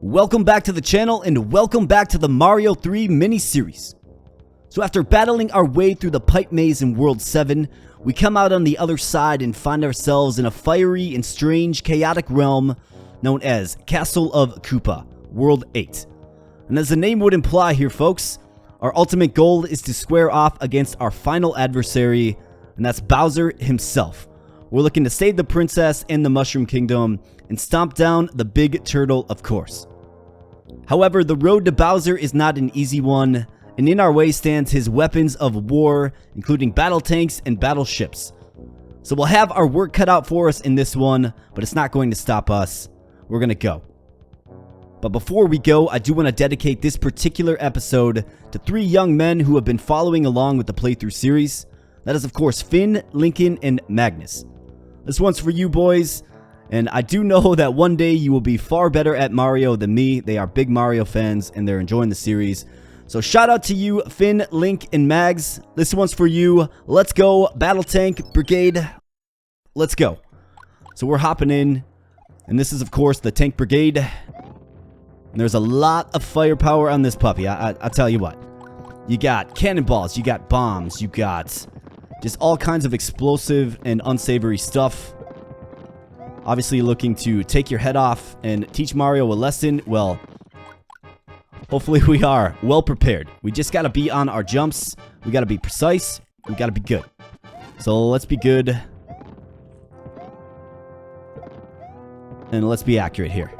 Welcome back to the channel and welcome back to the Mario 3 mini-series. So after battling our way through the pipe maze in World 7, we come out on the other side and find ourselves in a fiery and strange chaotic realm known as Castle of Koopa, World 8. And as the name would imply here folks, our ultimate goal is to square off against our final adversary, and that's Bowser himself. We're looking to save the princess and the Mushroom Kingdom and stomp down the big turtle, of course. However, the road to Bowser is not an easy one, and in our way stands his weapons of war, including battle tanks and battleships. So we'll have our work cut out for us in this one, but it's not going to stop us. We're gonna go. But before we go, I do want to dedicate this particular episode to 3 young men who have been following along with the playthrough series. That is, of course, Finn, Lincoln, and Magnus. This one's for you boys, and I do know that one day you will be far better at Mario than me. They are big Mario fans, and they're enjoying the series. So shout out to you, Finn, Link, and Mags. This one's for you. Let's go, Battle Tank Brigade. Let's go. So we're hopping in, and this is, of course, the Tank Brigade. And there's a lot of firepower on this puppy, I'll tell you what. You got cannonballs, you got bombs, you got just all kinds of explosive and unsavory stuff. Obviously looking to take your head off and teach Mario a lesson. Well, hopefully we are well prepared. We just gotta be on our jumps. We gotta be precise. We gotta be good. So let's be good. And let's be accurate here.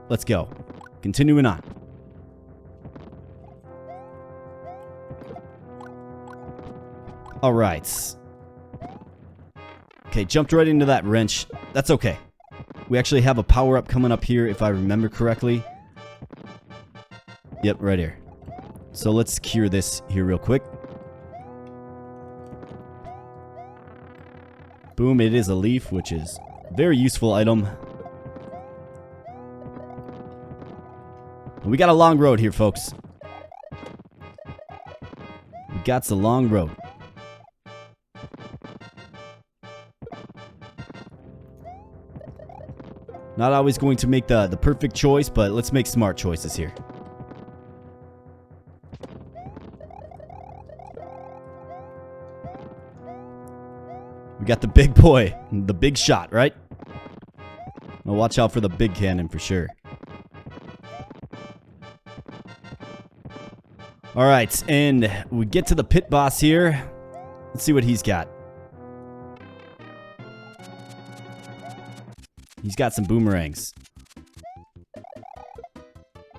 Let's go. Continuing on. Alright. Okay, jumped right into that wrench. That's okay. We actually have a power-up coming up here, if I remember correctly. Yep, right here. So let's cure this here real quick. Boom, it is a leaf, which is a very useful item. We got a long road here, folks. We got a long road. Not always going to make the perfect choice, but let's make smart choices here. We got the big boy, the big shot, right? Now watch out for the big cannon for sure. Alright, and we get to the pit boss here. Let's see what he's got. He's got some boomerangs.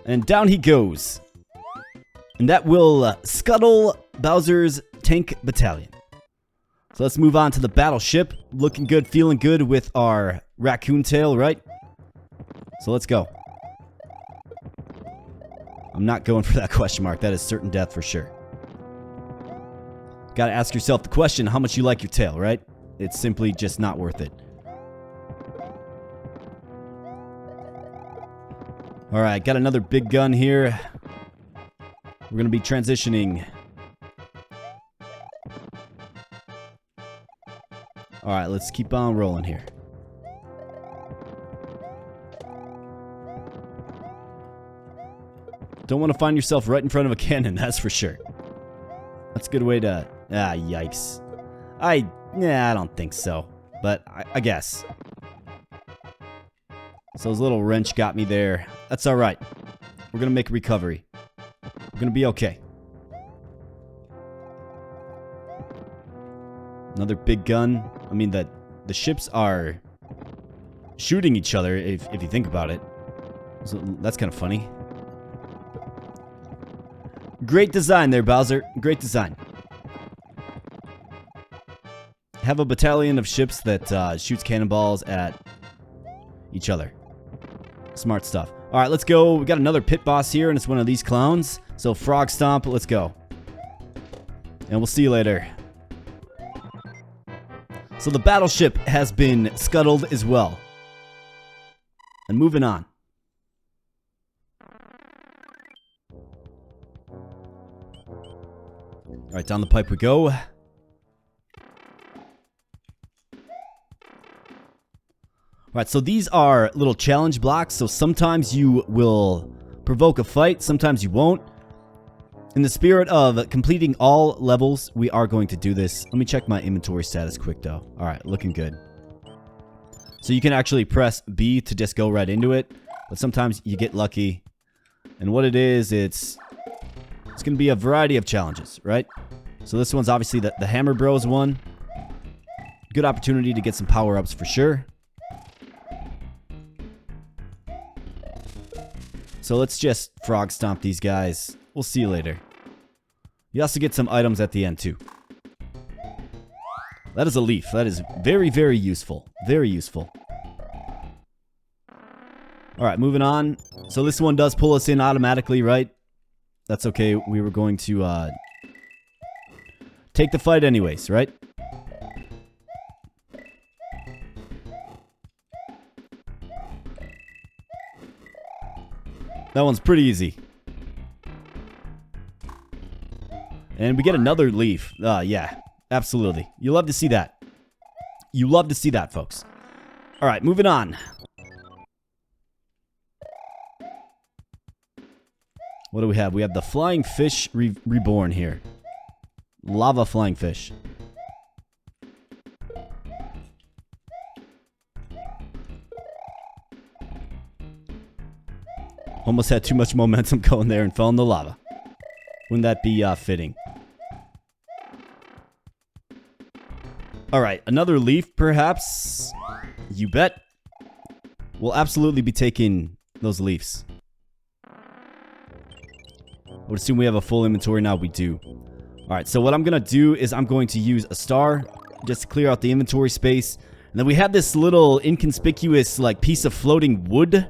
And down he goes. And that will scuttle Bowser's tank battalion. So let's move on to the battleship. Looking good, feeling good with our raccoon tail, right? So let's go. I'm not going for that question mark. That is certain death for sure. Gotta ask yourself the question, how much you like your tail, right? It's simply just not worth it. Alright, got another big gun here. We're gonna be transitioning. Alright, let's keep on rolling here. Don't want to find yourself right in front of a cannon, that's for sure. That's a good way to... Ah, yikes. I don't think so. But I guess. So his little wrench got me there. That's alright. We're going to make a recovery. We're going to be okay. Another big gun. I mean, the ships are shooting each other, if you think about it. So that's kind of funny. Great design there, Bowser. Great design. Have a battalion of ships that shoots cannonballs at each other. Smart stuff. Alright, let's go. We got another pit boss here, and it's one of these clowns. So, Frog Stomp, let's go. And we'll see you later. So, the battleship has been scuttled as well. And moving on. Alright, down the pipe we go. Alright, so these are little challenge blocks, so sometimes you will provoke a fight, sometimes you won't. In the spirit of completing all levels, we are going to do this. Let me check my inventory status quick, though. Alright, looking good. So you can actually press B to just go right into it, but sometimes you get lucky. And what it is, it's going to be a variety of challenges, right? So this one's obviously the Hammer Bros one. Good opportunity to get some power-ups for sure. So let's just frog stomp these guys. We'll see you later. You also get some items at the end too. That is a leaf. That is very, very useful. Very useful. Alright, moving on. So this one does pull us in automatically, right? That's okay. We were going to take the fight anyways, right? That one's pretty easy. And we get another leaf. Yeah, absolutely. You love to see that. You love to see that, folks. Alright, moving on. What do we have? We have the flying fish reborn here. Lava flying fish. Almost had too much momentum going there and fell in the lava. Wouldn't that be fitting? Alright, another leaf perhaps? You bet. We'll absolutely be taking those leaves. I would assume we have a full inventory now. We do. Alright, so what I'm going to do is I'm going to use a star just to clear out the inventory space. And then we have this little inconspicuous like piece of floating wood.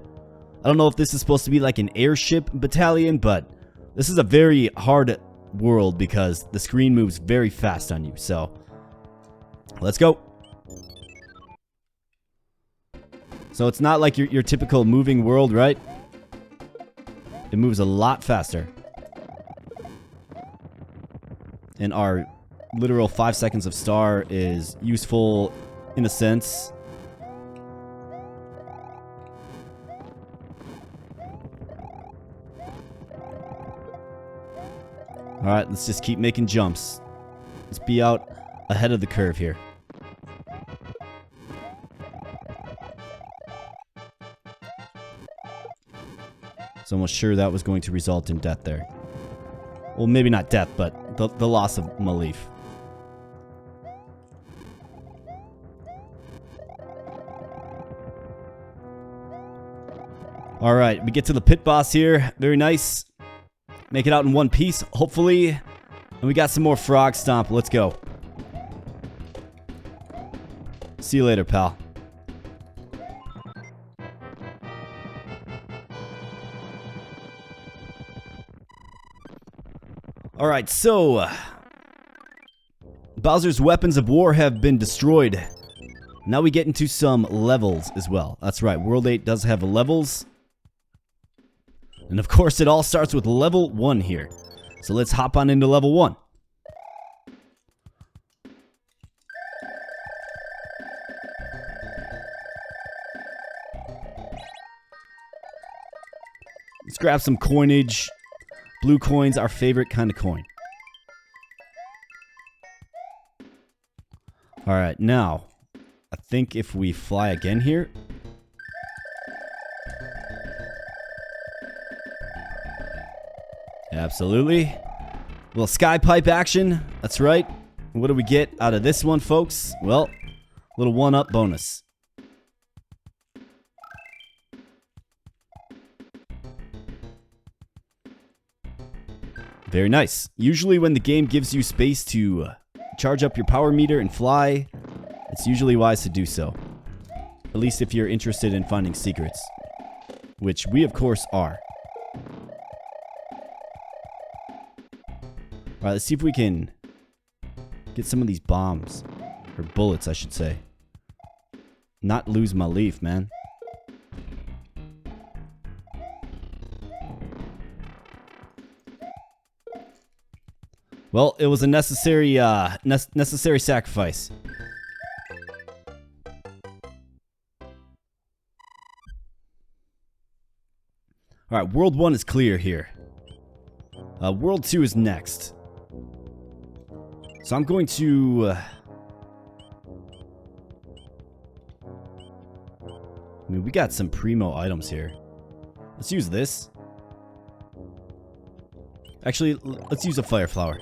I don't know if this is supposed to be like an airship battalion, but this is a very hard world because the screen moves very fast on you. So, let's go. So it's not like your typical moving world, right? It moves a lot faster. And our literal 5 seconds of star is useful in a sense. Alright, let's just keep making jumps. Let's be out ahead of the curve here. Was almost sure that was going to result in death there. Well, maybe not death, but the loss of my leaf. Alright, we get to the pit boss here. Very nice. Make it out in one piece, hopefully. And we got some more frog stomp. Let's go. See you later, pal. Alright, so Bowser's weapons of war have been destroyed. Now we get into some levels as well. That's right, World 8 does have levels. And of course, it all starts with level 1 here. So let's hop on into level 1. Let's grab some coinage. Blue coins, our favorite kind of coin. Alright, now, I think if we fly again here. Absolutely. Little sky pipe action. That's right. What do we get out of this one, folks? Well, little one-up bonus. Very nice. Usually when the game gives you space to charge up your power meter and fly, it's usually wise to do so. At least if you're interested in finding secrets. Which we, of course, are. Alright, let's see if we can get some of these bombs. Or bullets, I should say. Not lose my leaf, man. Well, it was a necessary sacrifice. Alright, World 1 is clear here. World 2 is next. So I'm going to... I mean, we got some primo items here. Let's use this. Actually, let's use a fire flower.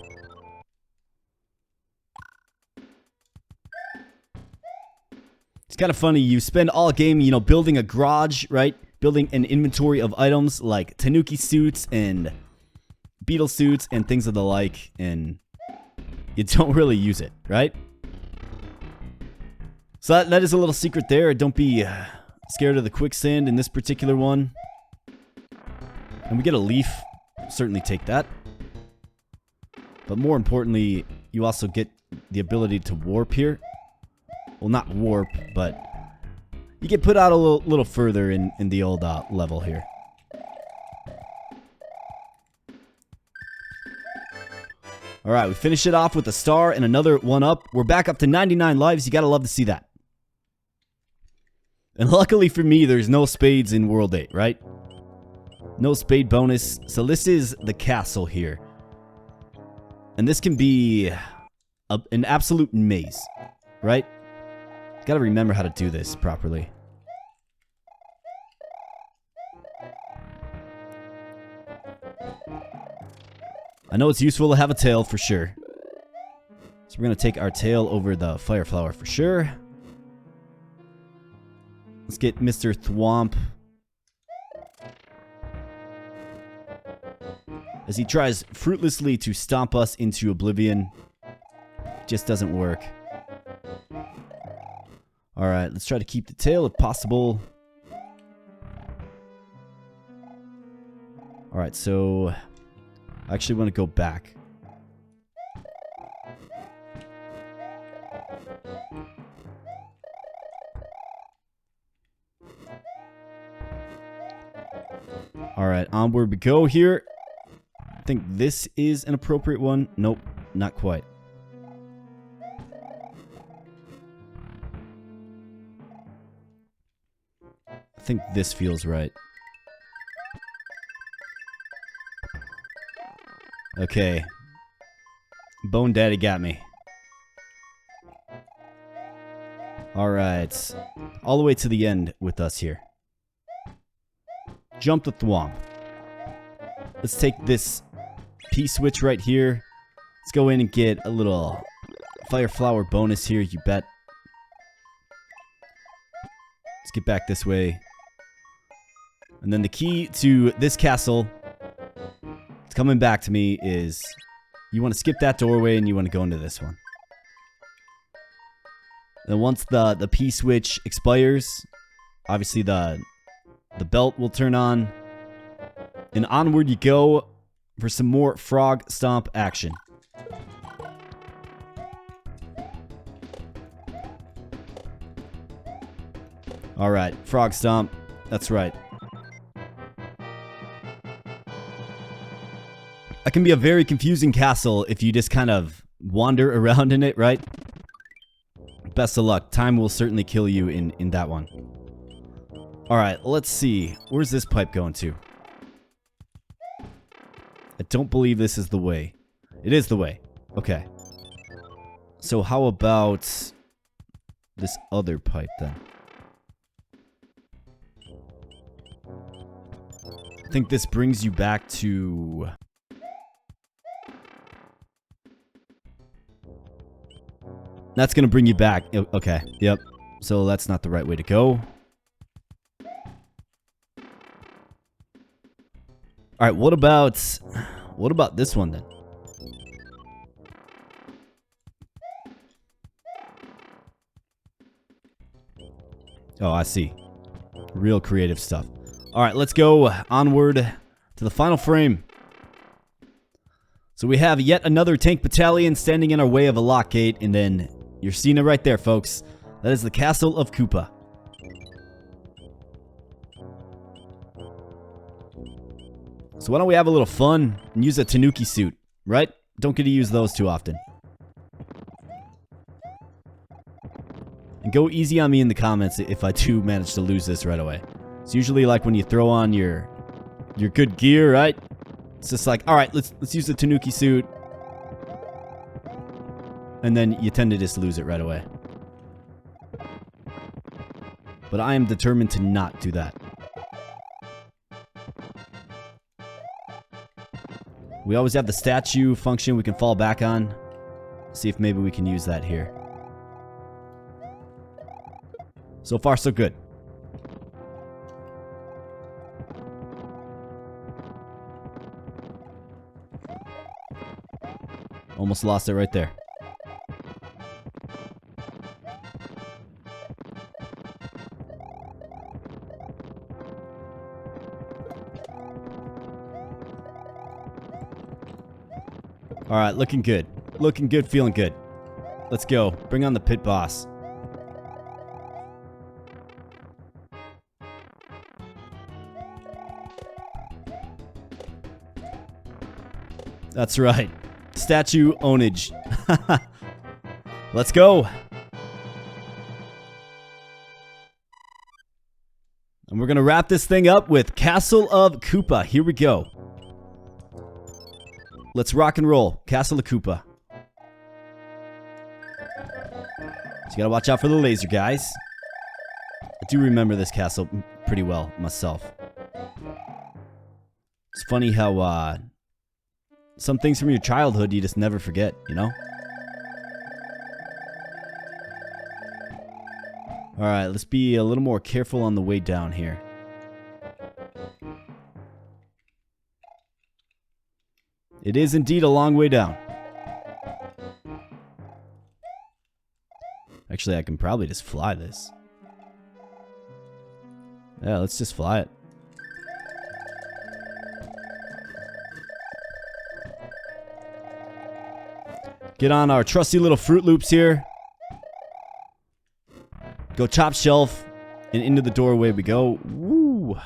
It's kind of funny, you spend all game, you know, building a garage, right? Building an inventory of items like Tanuki suits and beetle suits and things of the like, and you don't really use it, right? So that is a little secret there. Don't be scared of the quicksand in this particular one. And we get a leaf. Certainly take that. But more importantly, you also get the ability to warp here. Well, not warp, but you get put out a little further in the old level here. Alright, we finish it off with a star and another 1-up. We're back up to 99 lives. You gotta love to see that. And luckily for me, there's no spades in World 8, right? No spade bonus. So this is the castle here. And this can be an absolute maze, right? Gotta remember how to do this properly. I know it's useful to have a tail for sure. So we're gonna take our tail over the fire flower for sure. Let's get Mr. Thwomp. As he tries fruitlessly to stomp us into oblivion. Just doesn't work. Alright, let's try to keep the tail if possible. Alright, so I actually want to go back. Alright, onward we go here. I think this is an appropriate one. Nope, not quite. I think this feels right. Okay. Bone Daddy got me. Alright. All the way to the end with us here. Jump the Thwomp. Let's take this P-switch right here. Let's go in and get a little fire flower bonus here, you bet. Let's get back this way. And then the key to this castle, it's coming back to me, is you want to skip that doorway and you want to go into this one. And once the P-switch expires, obviously the belt will turn on. And onward you go for some more frog stomp action. Alright, frog stomp. That's right. That can be a very confusing castle if you just kind of wander around in it, right? Best of luck. Time will certainly kill you in that one. Alright, let's see. Where's this pipe going to? I don't believe this is the way. It is the way. Okay. So how about this other pipe then? I think this brings you back to... That's gonna bring you back. Okay, yep. So that's not the right way to go. Alright, what about this one then? Oh, I see. Real creative stuff. Alright, let's go onward to the final frame. So we have yet another tank battalion standing in our way of a lock gate, and then you're seeing it right there, folks. That is the Castle of Koopa. So why don't we have a little fun and use a Tanuki suit, right? Don't get to use those too often. And go easy on me in the comments if I do manage to lose this right away. It's usually like when you throw on your your good gear, right? It's just like, all right, let's use the Tanuki suit. And then you tend to just lose it right away. But I am determined to not do that. We always have the statue function we can fall back on. See if maybe we can use that here. So far, so good. Almost lost it right there. Alright, looking good. Looking good, feeling good. Let's go. Bring on the pit boss. That's right. Statue ownage. Let's go. And we're going to wrap this thing up with Castle of Koopa. Here we go. Let's rock and roll. Castle of Koopa. So you gotta watch out for the laser guys. I do remember this castle pretty well myself. It's funny how some things from your childhood you just never forget, you know? Alright, let's be a little more careful on the way down here. It is indeed a long way down. Actually, I can probably just fly this. Yeah, let's just fly it. Get on our trusty little Fruit Loops here. Go top shelf, and into the doorway we go. Woo!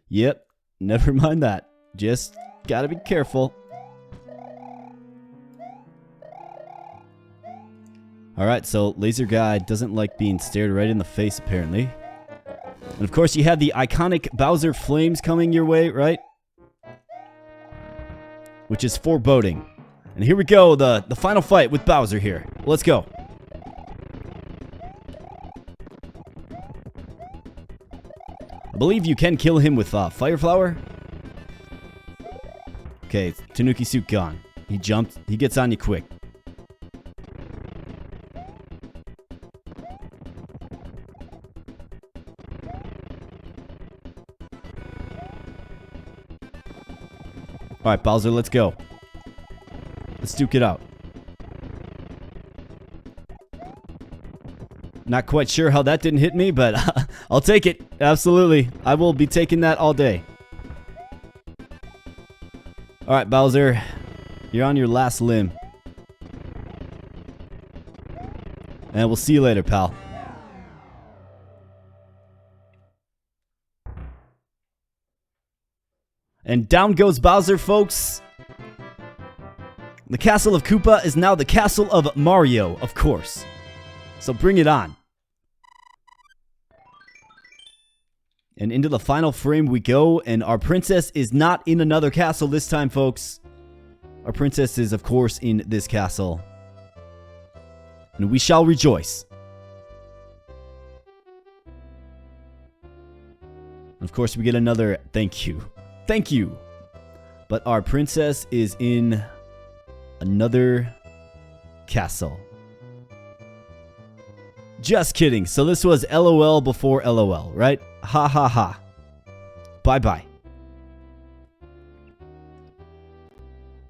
Yep, never mind that. Just gotta be careful. Alright, so Laser Guy doesn't like being stared right in the face, apparently. And of course, you had the iconic Bowser flames coming your way, right? Which is foreboding. And here we go, the final fight with Bowser here. Let's go. I believe you can kill him with Fire Flower. Okay, Tanuki suit gone. He jumped. He gets on you quick. Alright, Bowser, let's go. Let's duke it out. Not quite sure how that didn't hit me, but I'll take it. Absolutely. I will be taking that all day. Alright, Bowser. You're on your last limb. And we'll see you later, pal. And down goes Bowser, folks. The Castle of Koopa is now the Castle of Mario, of course. So bring it on. And into the final frame we go, and our princess is not in another castle this time, folks. Our princess is, of course, in this castle. And we shall rejoice. Of course, we get another thank you. Thank you. But our princess is in another castle. Just kidding. So this was LOL before LOL, right? Ha ha ha. Bye bye.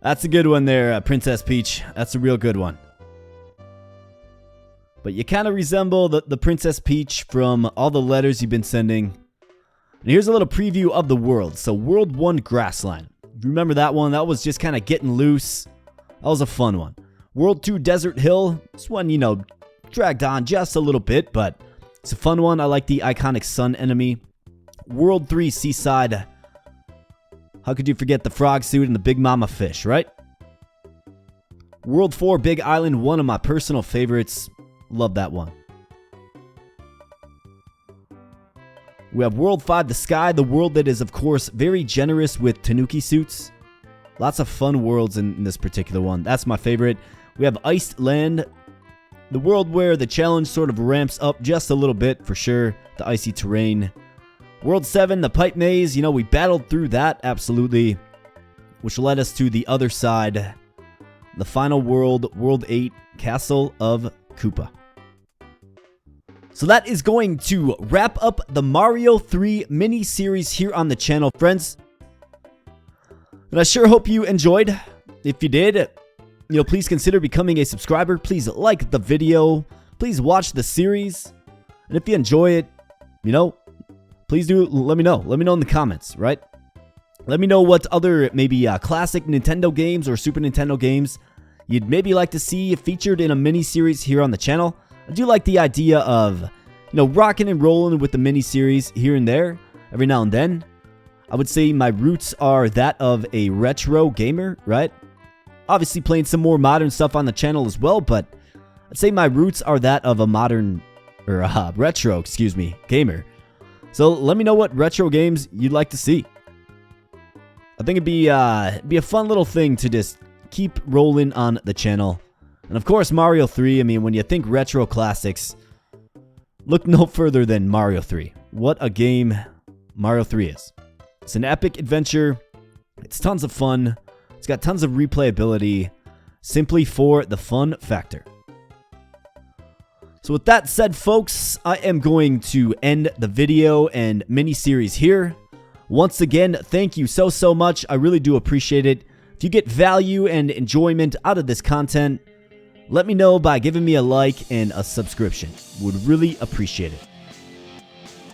That's a good one there, Princess Peach. That's a real good one. But you kind of resemble the Princess Peach from all the letters you've been sending. And here's a little preview of the world. So World 1 Grassland. Remember that one? That was just kind of getting loose. That was a fun one. World 2 Desert Hill. This one, you know, dragged on just a little bit, but it's a fun one. I like the iconic sun enemy. World 3 Seaside. How could you forget the frog suit and the Big Mama fish, right? World 4 Big Island. One of my personal favorites. Love that one. We have World 5, the sky, the world that is, of course, very generous with Tanuki suits. Lots of fun worlds in this particular one. That's my favorite. We have Iced Land, the world where the challenge sort of ramps up just a little bit, for sure. The icy terrain. World 7, the pipe maze. You know, we battled through that, absolutely. Which led us to the other side. The final world, World 8, Castle of Koopa. So that is going to wrap up the Mario 3 mini-series here on the channel, friends. And I sure hope you enjoyed. If you did, please consider becoming a subscriber. Please like the video. Please watch the series. And if you enjoy it, please do let me know. Let me know in the comments, right? Let me know what other maybe classic Nintendo games or Super Nintendo games you'd maybe like to see featured in a mini-series here on the channel. I do like the idea of, rocking and rolling with the mini-series here and there, every now and then. I would say my roots are that of a retro gamer, right? Obviously playing some more modern stuff on the channel as well, but I'd say my roots are that of a retro gamer. So let me know what retro games you'd like to see. I think it'd be a fun little thing to just keep rolling on the channel. And of course, Mario 3, when you think retro classics, look no further than Mario 3. What a game Mario 3 is. It's an epic adventure. It's tons of fun. It's got tons of replayability, simply for the fun factor. So with that said, folks, I am going to end the video and mini-series here. Once again, thank you so much. I really do appreciate it. If you get value and enjoyment out of this content, let me know by giving me a like and a subscription. Would really appreciate it.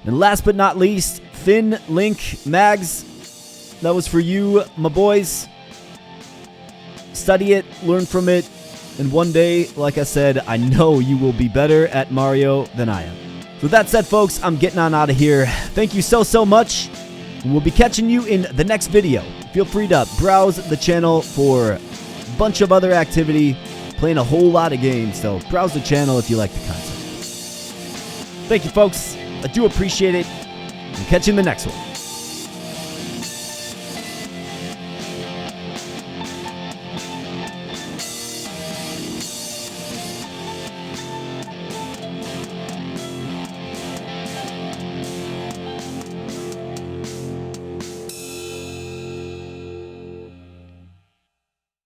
And last but not least, Finn, Link, Mags, that was for you, my boys. Study it, learn from it, and one day, like I said, I know you will be better at Mario than I am. So with that said, folks, I'm getting on out of here. Thank you so much. We'll be catching you in the next video. Feel free to browse the channel for a bunch of other activity, playing a whole lot of games, so browse the channel if you like the content. Thank you, folks. I do appreciate it. And catch you in the next one.